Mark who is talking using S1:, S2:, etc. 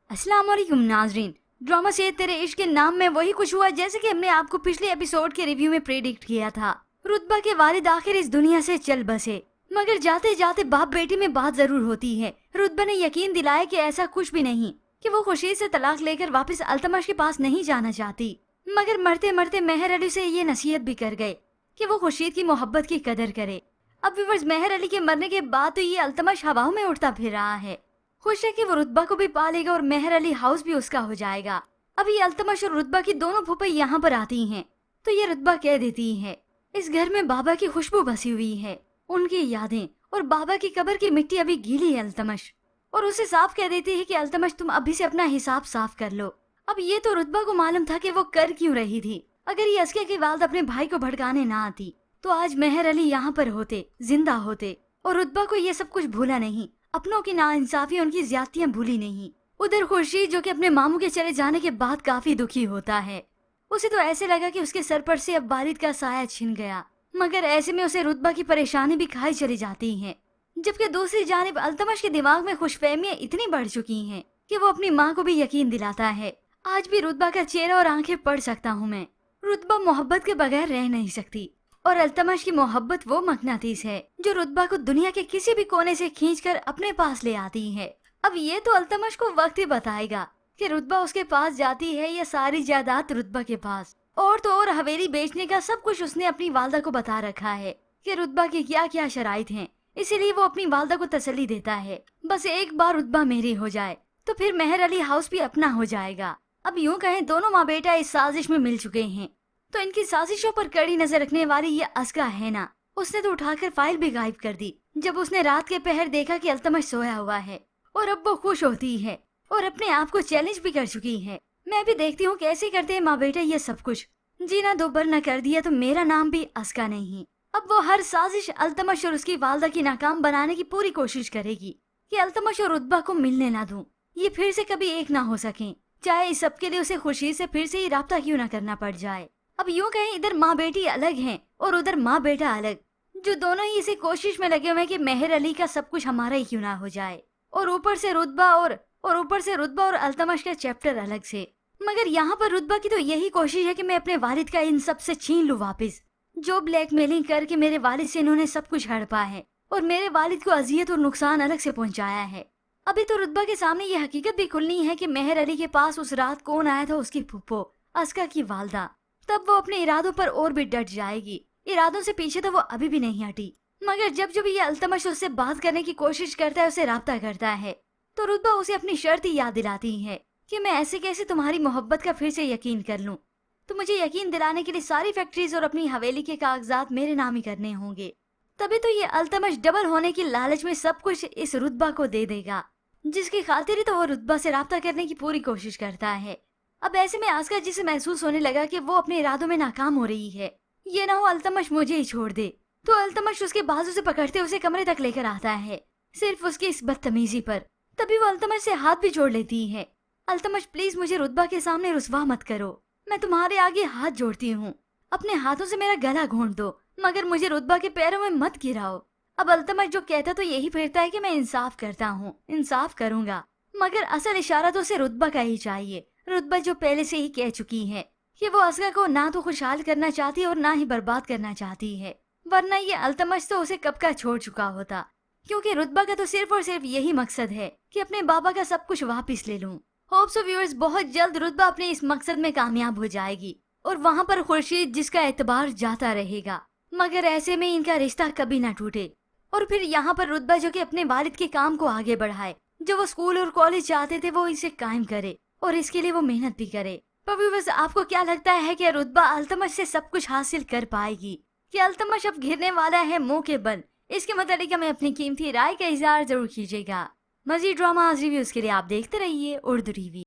S1: अस्सलाम वालेकुम नाजरीन। ड्रामा से तेरे इश्क के नाम में वही कुछ हुआ जैसे कि हमने आपको पिछले एपिसोड के रिव्यू में प्रेडिक्ट किया था। रुतबा के वालिद आखिर इस दुनिया से चल बसे, मगर जाते जाते बाप बेटी में बात जरूर होती है। रुतबा ने यकीन दिलाया कि ऐसा कुछ भी नहीं, कि वो खुशी से तलाक लेकर वापस अल्तमश के पास नहीं जाना चाहती। मगर मरते मरते मेहर अली से ये नसीहत भी कर गए कि वो खुर्शीद की मोहब्बत की कदर करे। अब व्यूअर्स, मेहर अली के मरने के बाद तो ये अल्तमश हवाओं में उड़ता फिर रहा है। खुश है कि वो रुतबा को भी पालेगा और मेहर अली हाउस भी उसका हो जाएगा। अभी अल्तमश और रुतबा की दोनों फूफे यहाँ पर आती हैं, तो ये रुतबा कह देती है इस घर में बाबा की खुशबू बसी हुई है, उनकी यादें और बाबा की कब्र की मिट्टी अभी गीली है अल्तमश। और उसे साफ कह देती है कि अल्तमश तुम अभी से अपना हिसाब साफ कर लो। अब ये तो रुतबा को मालूम था कि वो कर क्यों रही थी। अगर ये अस्किया की वालिद अपने भाई को भड़काने ना आती तो आज मेहर अली यहाँ पर होते, जिंदा होते। और रुतबा को ये सब कुछ भूला नहीं, अपनों की नाइंसाफी, उनकी ज्यादतियां भूली नहीं। उधर खुर्शीद जो कि अपने मामू के चले जाने के बाद काफी दुखी होता है। उसे तो ऐसे लगा कि उसके सर पर से अब वालिद का साया छिन गया, मगर ऐसे में उसे रुतबा की परेशानी भी खाई चली जाती है। जबकि दूसरी जानिब अल्तमश के दिमाग में खुशफहमियां इतनी बढ़ चुकी हैं कि वो अपनी माँ को भी यकीन दिलाता है आज भी रुतबा का चेहरा और आंखें पढ़ सकता हूँ मैं। रुतबा मोहब्बत के बगैर रह नहीं सकती और अल्तमश की मोहब्बत वो मकनातीस है जो रुतबा को दुनिया के किसी भी कोने से खींचकर अपने पास ले आती है। अब ये तो अल्तमश को वक्त ही बताएगा कि रुतबा उसके पास जाती है या सारी जायदाद रुतबा के पास। और तो और हवेली बेचने का सब कुछ उसने अपनी वालदा को बता रखा है कि रुतबा की क्या क्या शराइत हैं, इसीलिए वो अपनी वालदा को तसल्ली देता है बस एक बार रुतबा मेरी हो जाए तो फिर मेहर अली हाउस भी अपना हो जाएगा। अब यूँ कहें दोनों माँ बेटा इस साजिश में मिल चुके हैं, तो इनकी साजिशों पर कड़ी नजर रखने वाली ये अस्का है ना, उसने तो उठाकर फाइल भी गायब कर दी जब उसने रात के पहर देखा कि अल्तमश सोया हुआ है। और अब वो खुश होती है और अपने आप को चैलेंज भी कर चुकी है। मैं भी देखती हूँ कैसे करते हैं माँ बेटा ये सब कुछ। जीना दोबार न कर दिया तो मेरा नाम भी अस्का नहीं। अब वो हर साजिश अल्तमश और उसकी वालदा की नाकाम बनाने की पूरी कोशिश करेगी कि अल्तमश और रुतबा को मिलने ना दूं, ये फिर से कभी एक ना हो सकें, चाहे इस सब के लिए उसे खुशी से फिर से ही राब्ता क्यों ना करना पड़ जाए। अब यूँ कहें इधर माँ बेटी अलग हैं और उधर माँ बेटा अलग, जो दोनों ही इसी कोशिश में लगे हुए हैं कि मेहर अली का सब कुछ हमारा ही क्यों ना हो जाए। और ऊपर से रुतबा और अल्तमश का चैप्टर अलग से। मगर यहाँ पर रुतबा की तो यही कोशिश है कि मैं अपने वालिद का इन सब से छीन लूं वापस, जो ब्लैकमेलिंग करके मेरे वालिद से इन्होंने सब कुछ हड़पा है और मेरे वालिद को अजियत और नुकसान अलग से पहुँचाया है। अभी तो रुतबा के सामने ये हकीकत भी खुलनी है कि मेहर अली के पास उस रात कौन आया था, उसकी फुप्पो अस्का की वालदा। तब वो अपने इरादों पर और भी डट जाएगी। इरादों से पीछे तो वो अभी भी नहीं हटी, मगर जब जब ये अल्तमश उससे बात करने की कोशिश करता है, उसे राब्ता करता है, तो रुतबा उसे अपनी शर्त ही याद दिलाती है कि मैं ऐसे कैसे तुम्हारी मोहब्बत का फिर से यकीन कर लूं। तो मुझे यकीन दिलाने के लिए सारी फैक्ट्रीज और अपनी हवेली के कागजात मेरे नाम ही करने होंगे। तभी तो ये अल्तमश डबल होने की लालच में सब कुछ इस रुतबा को दे देगा, जिसकी खातिर ही तो वो रुतबा से राब्ता करने की पूरी कोशिश करता है। अब ऐसे में अस्का जिसे महसूस होने लगा कि वो अपने इरादों में नाकाम हो रही है। ये ना हो अल्तमश मुझे ही छोड़ दे, तो अल्तमश उसके बाजू से पकड़ते उसे कमरे तक लेकर आता है, सिर्फ उसकी इस बदतमीजी पर। तभी वो अल्तमश से हाथ भी जोड़ लेती है। अल्तमश प्लीज मुझे रुतबा के सामने रुसवा मत करो, मैं तुम्हारे आगे हाथ जोड़ती हूँ, अपने हाथों से मेरा गला घोंट दो, मगर मुझे रुतबा के पैरों में मत गिराओ। अब अल्तमश जो कहता तो यही फिरता है कि मैं इंसाफ करता हूँ, इंसाफ करूंगा, मगर असल इशारा तो उसे रुतबा का ही चाहिए। रुतबा जो पहले से ही कह चुकी है कि वो अस्का को ना तो खुशहाल करना चाहती और ना ही बर्बाद करना चाहती है, वरना ये अल्तमश तो उसे कब का छोड़ चुका होता, क्योंकि रुतबा का तो सिर्फ और सिर्फ यही मकसद है कि अपने बाबा का सब कुछ वापस ले लूं। होप सो व्यूअर्स, बहुत जल्द रुतबा अपने इस मकसद में कामयाब हो जाएगी और वहाँ पर खुर्शीद जिसका एतबार जाता रहेगा, मगर ऐसे में इनका रिश्ता कभी ना टूटे। और फिर यहाँ पर रुतबा जो कि अपने वालिद के काम को आगे बढ़ाए, जो वो स्कूल और कॉलेज चाहते थे वो इसे कायम करे और इसके लिए वो मेहनत भी करे। पर व्यूअर्स, आपको क्या लगता है कि रुतबा अल्तमश से सब कुछ हासिल कर पाएगी कि अल्तमश अब घिरने वाला है मुंह के बल? इसके मतलब हमें अपनी कीमती राय का इजहार जरूर कीजिएगा। मजीद ड्रामा रिव्यूज के लिए आप देखते रहिए उर्दू टीवी।